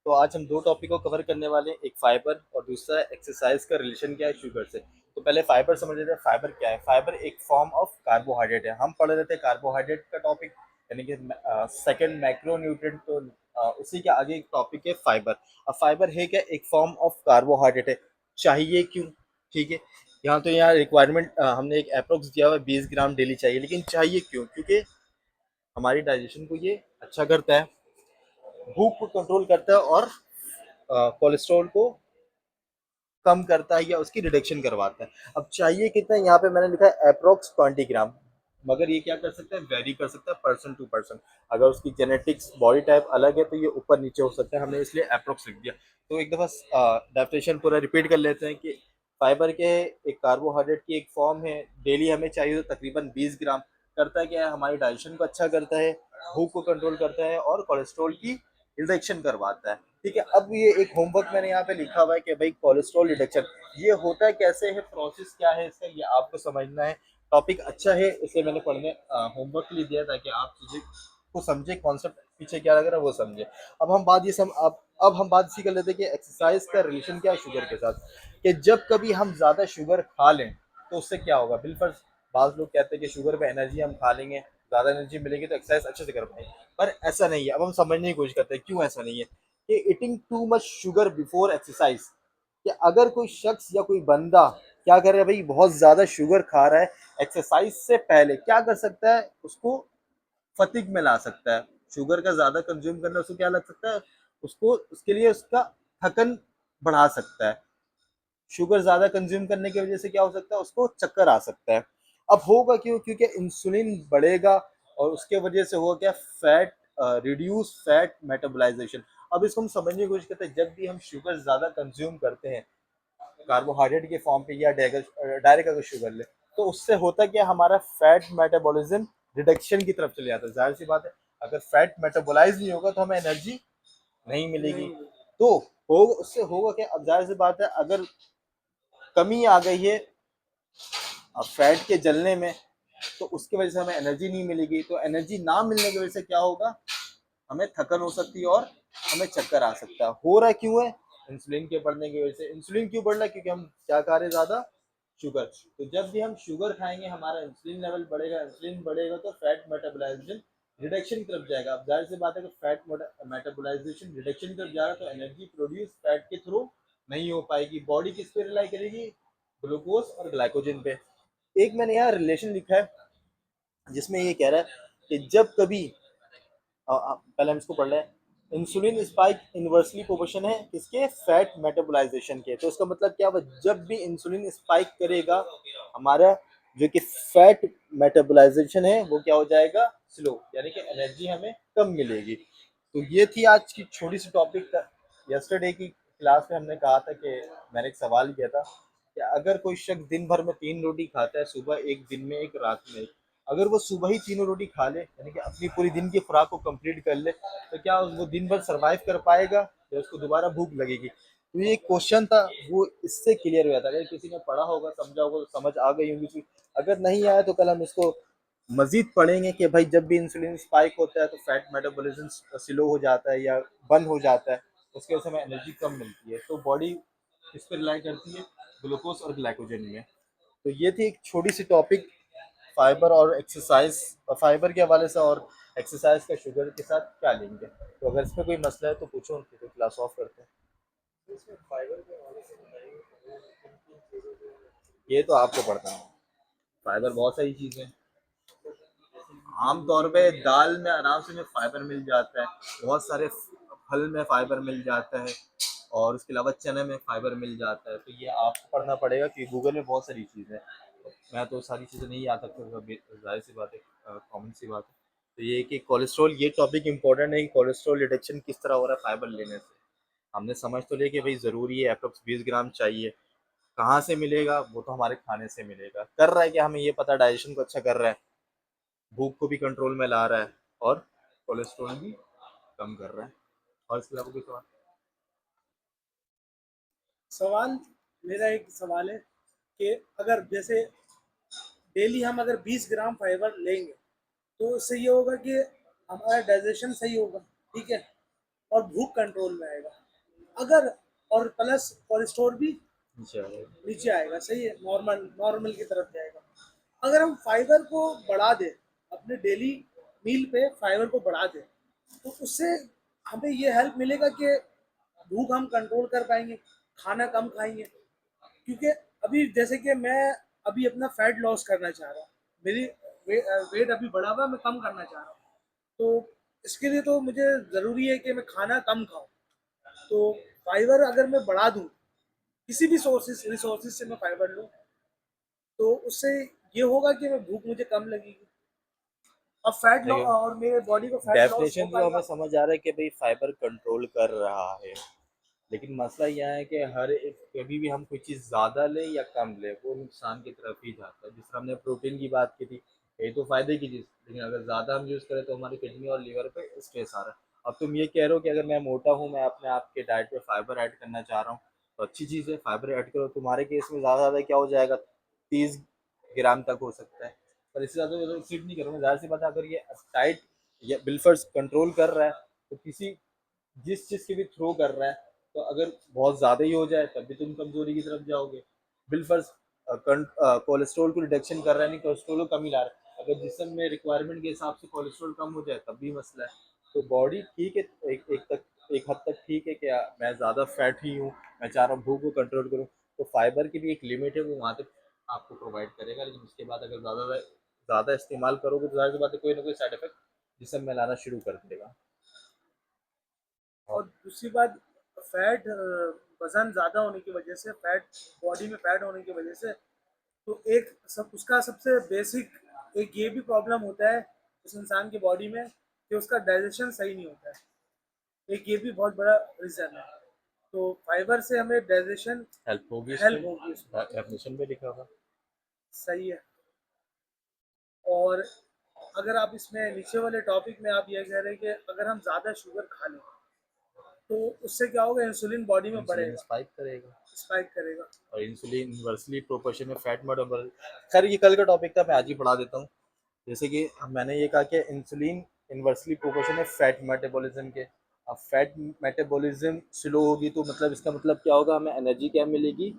तो आज हम दो टॉपिक को कवर करने वाले हैं, एक फाइबर और दूसरा एक्सरसाइज का रिलेशन क्या है शुगर से। तो पहले फाइबर समझ लेते हैं। फाइबर क्या है? फाइबर एक फॉर्म ऑफ कार्बोहाइड्रेट है। हम पढ़ रहे थे कार्बोहाइड्रेट का टॉपिक, यानी कि सेकंड मैक्रो न्यूट्रिएंट। तो उसी के आगे एक टॉपिक है फाइबर। अब फाइबर है क्या? एक फॉर्म ऑफ कार्बोहाइड्रेट है। चाहिए क्यों? ठीक है, यहाँ तो यहाँ रिक्वायरमेंट हमने एक अप्रोक्स दिया हुआ है, 20 ग्राम डेली चाहिए। लेकिन चाहिए क्यों? क्योंकि हमारी डाइजेशन को ये अच्छा करता है, भूख को कंट्रोल करता है और कोलेस्ट्रॉल को कम करता है या उसकी रिडक्शन करवाता है। अब चाहिए कितना है? यहाँ पे मैंने लिखा है अप्रोक्स 20 ग्राम, मगर ये क्या कर सकता है? वेरी कर सकता है पर्सन टू पर्सन। अगर उसकी जेनेटिक्स बॉडी टाइप अलग है तो ये ऊपर नीचे हो सकता है, हमने इसलिए अप्रोक्स लिख दिया। तो एक दफ़ा डेफिनेशन पूरा रिपीट कर लेते हैं कि फाइबर के एक कार्बोहाइड्रेट की एक फॉर्म है, डेली हमें चाहिए तो तकरीबन 20 ग्राम। करता क्या है? हमारी डाइजेशन को अच्छा करता है, भूख को कंट्रोल करता है और कोलेस्ट्रॉल की रिडक्शन करवाता है। ठीक है, अब ये एक होमवर्क मैंने यहाँ पे लिखा हुआ है कि भाई कोलेस्ट्रॉल रिडक्शन ये होता है कैसे है, प्रोसेस क्या है इसका, ये आपको समझना है। टॉपिक अच्छा है इसलिए मैंने पढ़ने होमवर्क के लिए दिया ताकि आप चीजें को समझे, कॉन्सेप्ट पीछे क्या लग रहा है वो समझे। अब हम बात ये अब हम बात इसी कर लेते हैं कि एक्सरसाइज का रिलेशन क्या है शुगर के साथ। कि जब कभी हम ज्यादा शुगर खा लें तो उससे क्या होगा? बिलफर्ज बाज लोग कहते हैं कि शुगर पे एनर्जी हम खा लेंगे, ज्यादा एनर्जी मिलेगी तो एक्सरसाइज अच्छे से कर पाएंगे, पर ऐसा नहीं है। अब हम समझने की कोशिश करते हैं क्यों ऐसा नहीं है। कि eating too much sugar before exercise, कि अगर कोई शख्स या कोई बंदा क्या करे भाई, बहुत ज्यादा शुगर खा रहा है, एक्सरसाइज से पहले क्या कर सकता है? उसको फतिग में ला सकता है। शुगर का ज्यादा कंज्यूम करना उसको क्या लग सकता है? उसको उसके लिए उसका थकन बढ़ा सकता है। शुगर ज्यादा कंज्यूम करने की वजह से क्या हो सकता है? उसको चक्कर आ सकता है। अब होगा क्यों? क्योंकि इंसुलिन बढ़ेगा और उसके वजह से होगा क्या? Fat reduce fat मेटाबोलाइजेशन। अब इसको हम समझने की कोशिश करते हैं। जब भी हम शुगर ज्यादा कंज्यूम करते हैं कार्बोहाइड्रेट के फॉर्म पे या डायरेक्ट अगर शुगर ले, तो उससे होता क्या? हमारा फैट मेटाबॉलिज्म रिडक्शन की तरफ चले जाता है। जाहिर सी बात है, अगर फैट मेटाबोलाइज नहीं होगा तो हमें एनर्जी नहीं मिलेगी। तो होगा, उससे होगा क्या? अब जाहिर सी बात है, अगर कमी आ गई है फैट के जलने में तो उसकी वजह से हमें एनर्जी नहीं मिलेगी। तो एनर्जी ना मिलने की वजह से क्या होगा? हमें थकन हो सकती है और हमें चक्कर आ सकता है। हो रहा क्यों है? इंसुलिन के बढ़ने की वजह से। इंसुलिन क्यों बढ़ रहा है? क्योंकि हम क्या खा रहे हैं? ज्यादा शुगर। तो जब भी हम शुगर खाएंगे हमारा इंसुलिन लेवल बढ़ेगा, इंसुलिन बढ़ेगा तो फैट मेटाबोलाइजेशन रिडक्शन की तरफ जाएगा। अब जाहिर सी बात है कि फैट मेटाबोलाइजेशन रिडक्शन की तरफ जाएगा तो एनर्जी प्रोड्यूस फैट के थ्रू नहीं हो पाएगी। बॉडी किस पे रिलाई करेगी? ग्लूकोज और ग्लाइकोजन पे। एक मैंने यहाँ रिलेशन लिखा है जिसमें ये कह रहा है कि जब कभी पहले हम इसको पढ़ रहे हैं। इंसुलिन स्पाइक इनवर्सली प्रोपोर्शन है किसके? फैट मेटाबोलाइजेशन के। तो इसका मतलब क्या हुआ? जब भी इंसुलिन स्पाइक करेगा हमारा जो कि फैट मेटाबोलाइजेशन है वो क्या हो जाएगा? स्लो, यानी कि एनर्जी हमें कम मिलेगी। तो ये थी आज की छोटी सी टॉपिक। यस्टरडे की क्लास में हमने कहा था कि मैंने एक सवाल किया था कि अगर कोई शख्स दिन भर में 3 रोटी खाता है, सुबह एक, दिन में एक, रात में एक, अगर वो सुबह ही तीनों रोटी खा ले यानी कि अपनी पूरी दिन की खुराक को कंप्लीट कर ले, तो क्या वो दिन भर सरवाइव कर पाएगा या उसको दोबारा भूख लगेगी? तो ये एक क्वेश्चन था, वो इससे क्लियर हो जाता है। अगर किसी ने पढ़ा होगा, समझा होगा तो समझ आ गई होगी। अगर नहीं आया तो कल हम इसको मजीद पढ़ेंगे कि भाई जब भी इंसुलिन स्पाइक होता है तो फैट मेटाबॉलिज्म स्लो हो जाता है या बंद हो जाता है, उसके वजह से हमें एनर्जी कम मिलती है। तो बॉडी इस पर रिलाई करती है ग्लूकोज और ग्लाइकोजन में। तो ये थी एक छोटी सी टॉपिक फाइबर और एक्सरसाइज, फाइबर के हवाले से, और एक्सरसाइज का शुगर के साथ क्या लिंक है। तो अगर इसमें कोई मसला है तो पूछो, उनकी तो क्लास ऑफ करते हैं। ये तो आपको पढ़ना है। फाइबर बहुत सारी चीजें हैं। आमतौर पे दाल में आराम से में फाइबर मिल जाता है, बहुत सारे फल में फाइबर मिल जाता है, और उसके अलावा चने में फाइबर मिल जाता है। तो ये आपको पढ़ना पड़ेगा कि गूगल में बहुत सारी चीज़ें हैं। मैं तो सारी चीज़ें नहीं याद रखता, जाहिर सी बात है, कॉमन सी बात है। तो ये कि कोलेस्ट्रॉल, ये टॉपिक इंपॉर्टेंट है कि कोलेस्ट्रॉल रिडक्शन किस तरह हो रहा है फाइबर लेने से। हमने समझ तो लिया कि भाई ज़रूरी है, अप्रोक्स 20 ग्राम चाहिए। कहाँ से मिलेगा? वो तो हमारे खाने से मिलेगा। कर रहा है कि हमें ये पता, डाइजेशन को अच्छा कर रहा है, भूख को भी कंट्रोल में ला रहा है और कोलेस्ट्रॉल भी कम कर रहा है। और इसके अलावा कोई सवाल? सवाल मेरा एक सवाल है कि अगर जैसे डेली हम अगर 20 ग्राम फाइबर लेंगे तो उससे ये होगा कि हमारा डाइजेशन सही होगा, ठीक है। और भूख कंट्रोल में आएगा। अगर और प्लस कोलेस्ट्रॉल भी नीचे आएगा, सही है, नॉर्मल नॉर्मल की तरफ जाएगा। अगर हम फाइबर को बढ़ा दें, अपने डेली मील पे फाइबर को बढ़ा दें, तो उससे हमें ये हेल्प मिलेगा कि भूख हम कंट्रोल कर पाएंगे, खाना कम खाएंगे। क्योंकि अभी जैसे कि मैं अभी अपना फैट लॉस करना चाह रहा हूँ, मेरी वेट अभी बढ़ा हुआ है, मैं कम करना चाह रहा हूँ। तो इसके लिए तो मुझे ज़रूरी है कि मैं खाना कम खाऊं। तो फाइबर अगर मैं बढ़ा दूं, किसी भी रिसोर्सेज से मैं फाइबर लूं, तो उससे ये होगा कि मैं भूख मुझे कम लगेगी, और फैट लॉस, देखिए, और मेरे बॉडी को फैट लॉस हो डेफिनेशन तो हमें पाएगा। समझ आ रहा है कि भाई फाइबर कंट्रोल कर रहा है, लेकिन मसला यह है कि हर एक कभी भी हम कोई चीज़ ज़्यादा लें या कम लें वो नुकसान की तरफ ही जाता है। जिस तरह हमने प्रोटीन की बात की थी, ये तो फ़ायदे की चीज़, लेकिन अगर ज़्यादा हम यूज़ करें तो हमारी किडनी और लीवर पे स्ट्रेस आ रहा है। अब तुम ये कह रहे हो कि अगर मैं मोटा हूँ, मैं अपने आप के डाइट पे फाइबर ऐड करना चाह रहा हूँ, तो अच्छी चीज़ है, फाइबर ऐड करो। तुम्हारे केस में ज़्यादा ज़्यादा क्या हो जाएगा, 30 ग्राम तक हो सकता है, पर इससे ज़्यादा तो एक्सीड नहीं करूँगा। ज़ाहिर सी बात है, अगर ये डाइट या बिलफर्स कंट्रोल कर रहा है, तो किसी जिस चीज़ के भी थ्रो कर रहा है, तो अगर बहुत ज़्यादा ही हो जाए तब भी तुम कमज़ोरी की तरफ जाओगे। बिलफर्स कोलेस्ट्रॉल को रिडक्शन कर रहा है, नहीं कोलेस्ट्रॉल को कम ही ला रहा है। अगर जिसम में रिक्वायरमेंट के हिसाब से कोलेस्ट्रॉल कम हो जाए तब भी मसला है। तो बॉडी ठीक है, एक हद तक ठीक है कि मैं ज़्यादा फैट ही हूँ, मैं चाह रहा हूँ भूख को कंट्रोल करूँ, तो फाइबर की भी एक लिमिट है, वो वहाँ तक आपको प्रोवाइड करेगा। लेकिन उसके बाद अगर ज़्यादा ज़्यादा इस्तेमाल करोगे तो ज़ाहिर सी बात है कोई ना कोई साइड इफेक्ट जिसम में लाना शुरू कर देगा। और दूसरी बात, फैट वजन ज़्यादा होने की वजह से, फैट बॉडी में फैट होने की वजह से, तो एक सब उसका सबसे बेसिक एक ये भी प्रॉब्लम होता है उस इंसान की बॉडी में कि उसका डाइजेशन सही नहीं होता है। एक ये भी बहुत बड़ा रीज़न है। तो फाइबर से हमें डाइजेशन हेल्प होगी हेल्प इसमें, होगी उसमें। डेफिनेशन में लिखा होगा। सही है। और अगर आप इसमें नीचे वाले टॉपिक में आप ये कह रहे हैं कि अगर हम ज़्यादा शुगर खा लें, तो उससे क्या होगा, इंसुलिन बॉडी में इंसुलिन बढ़ेगा, स्पाइक करेगा, स्पाइक करेगा। और इंसुलिन इन्वर्सली प्रोपोर्शन में फैट मेटाबॉलिज्म। खैर ये कल का टॉपिक था, मैं आज ही पढ़ा देता हूँ। जैसे कि मैंने ये कहा कि इंसुलिन इन्वर्सली प्रोपोर्शन है फैट मेटाबॉलिज्म के। अब फैट मेटाबॉलिज्म स्लो होगी तो मतलब इसका मतलब क्या होगा, हमें एनर्जी क्या मिलेगी,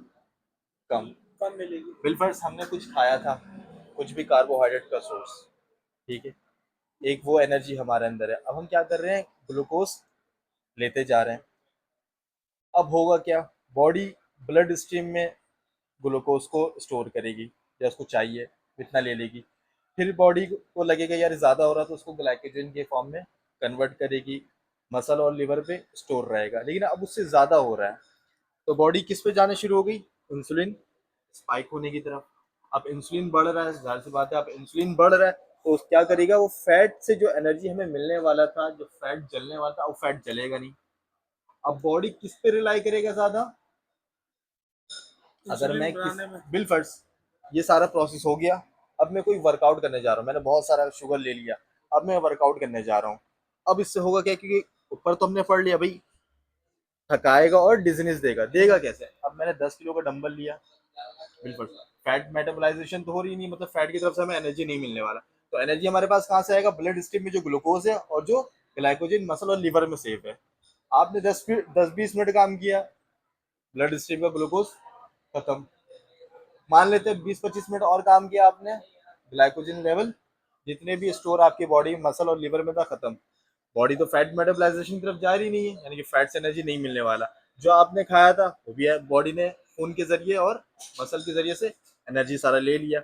कम। कम मिलेगी। बिलफर्स हमने कुछ खाया था, कुछ भी कार्बोहाइड्रेट का सोर्स, ठीक है, एक वो एनर्जी हमारे अंदर है। अब हम क्या कर रहे हैं, ग्लूकोज लेते जा रहे हैं। अब होगा क्या, बॉडी ब्लड स्ट्रीम में ग्लूकोज को स्टोर करेगी, या उसको चाहिए इतना ले लेगी। फिर बॉडी को लगेगा यार ज़्यादा हो रहा, तो उसको ग्लाइकोजन के फॉर्म में कन्वर्ट करेगी, मसल और लिवर पे स्टोर रहेगा। लेकिन अब उससे ज़्यादा हो रहा है, तो बॉडी किस पे जाने शुरू हो गई, इंसुलिन स्पाइक होने की तरफ। अब इंसुलिन बढ़ रहा है, जाहिर सी बात है, अब इंसुलिन बढ़ रहा है तो क्या करेगा, वो फैट से जो एनर्जी हमें मिलने वाला था, जो फैट जलने वाला था, वो फैट जलेगा नहीं। अब बॉडी किस पे रिलाई करेगा ज़्यादा, अगर इंसुलिन मैं किस बनाने में। बिल फर्स्ट, ये सारा प्रोसेस हो गया। अब मैं कोई वर्कआउट करने जा रहा हूँ, मैंने बहुत सारा शुगर ले लिया, अब मैं वर्कआउट करने जा रहा हूँ। अब इससे होगा क्या, क्योंकि ऊपर तो हमने पढ़ लिया भाई थकाएगा और डिजनेस देगा, देगा कैसे, अब मैंने 10 किलो का डंबल लिया, बिल्कुल फैट मेटाबोलाइजेशन तो हो रही नहीं, मतलब फैट की तरफ से हमें एनर्जी नहीं मिलने वाला। तो एनर्जी हमारे पास कहाँ से आएगा, ब्लड स्ट्रीम में जो ग्लूकोज है और जो ग्लाइकोजन मसल और लिवर में सेव है। आपने 10-20 मिनट काम किया, ब्लड स्ट्रीम का ग्लूकोज खत्म। मान लेते हैं 20-25 मिनट और काम किया आपने, ग्लाइकोजन लेवल जितने भी स्टोर आपकी बॉडी मसल और लिवर में था खत्म। बॉडी तो फैट मेटाबोलाइजेशन की तरफ जा रही नहीं है, यानी कि फैट से एनर्जी नहीं मिलने वाला। जो आपने खाया था वो भी बॉडी ने खून के जरिए और मसल के जरिए से एनर्जी सारा ले लिया।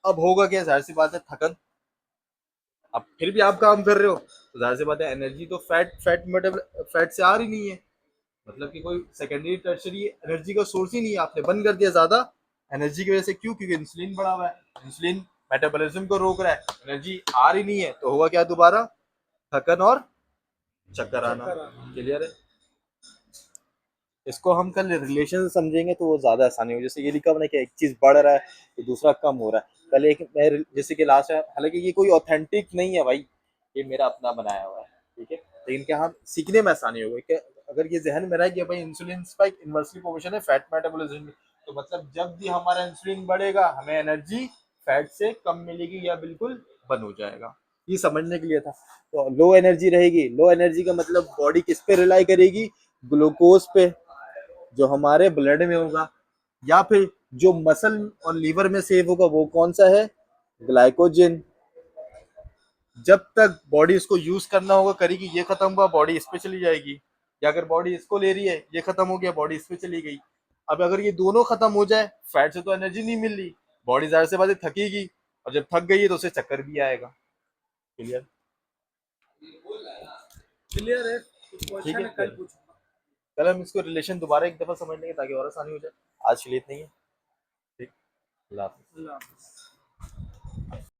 अब होगा क्या, जाहिर सी बात है थकन। अब फिर भी आप काम कर रहे हो तो जाहिर सी बात है एनर्जी तो फैट से आ रही नहीं है, मतलब कि कोई सेकेंडरी टर्शरी एनर्जी का सोर्स ही नहीं है, आपने बंद कर दिया ज़्यादा एनर्जी की वजह से। क्यों, क्योंकि इंसुलिन बढ़ा हुआ है, इंसुलिन मेटाबॉलिज्म को रोक रहा है, एनर्जी आ रही नहीं है, तो होगा क्या, दोबारा थकन और चक्कर आना। चक्कर आना। क्लियर है। इसको हम कल रिलेशन समझेंगे तो वो ज़्यादा आसानी होगी। जैसे ये लिखा मैंने कि एक चीज़ बढ़ रहा है तो दूसरा कम हो रहा है, कल एक मैं जैसे कि लास्ट है, हालांकि ये कोई ऑथेंटिक नहीं है भाई, ये मेरा अपना बनाया हुआ है, ठीक है, लेकिन क्या हम सीखने में आसानी होगी कि अगर ये जहन में रहे कि भाई इंसुलिन स्पाइक इन्वर्सली प्रोपोर्शनल है फैट मेटाबॉलिज्म में, तो मतलब जब भी हमारा इंसुलिन बढ़ेगा हमें एनर्जी फैट से कम मिलेगी या बिल्कुल बंद हो जाएगा। ये समझने के लिए था। तो लो एनर्जी रहेगी, लो एनर्जी का मतलब बॉडी किस पे रिलाई करेगी, ग्लूकोज पे जो हमारे ब्लड में होगा, या फिर जो मसल और लीवर में सेव होगा वो कौन सा है, ग्लाइकोजन। जब तक बॉडी इसको यूज करना होगा करेगी, ये खत्म हुआ बॉडी इस पे चली जाएगी, या अगर बॉडी इसको ले रही है ये खत्म हो गया बॉडी इस पे चली गई। अब अगर ये दोनों खत्म हो जाए, फैट से तो एनर्जी नहीं मिल रही, बॉडी जाहिर सी बात है थकेगी, और जब थक गई है तो उसे चक्कर भी आएगा। क्लियर? क्लियर है, कुछ ठीक क्वेश्चन है, है कल पूछूंगा। कल हम इसको रिलेशन दोबारा एक दफा समझ लेंगे ताकि और आसानी हो जाए। आज के लिए इतना ही है। ठीक, अल्लाह हाफिज़। अल्लाह हाफिज़।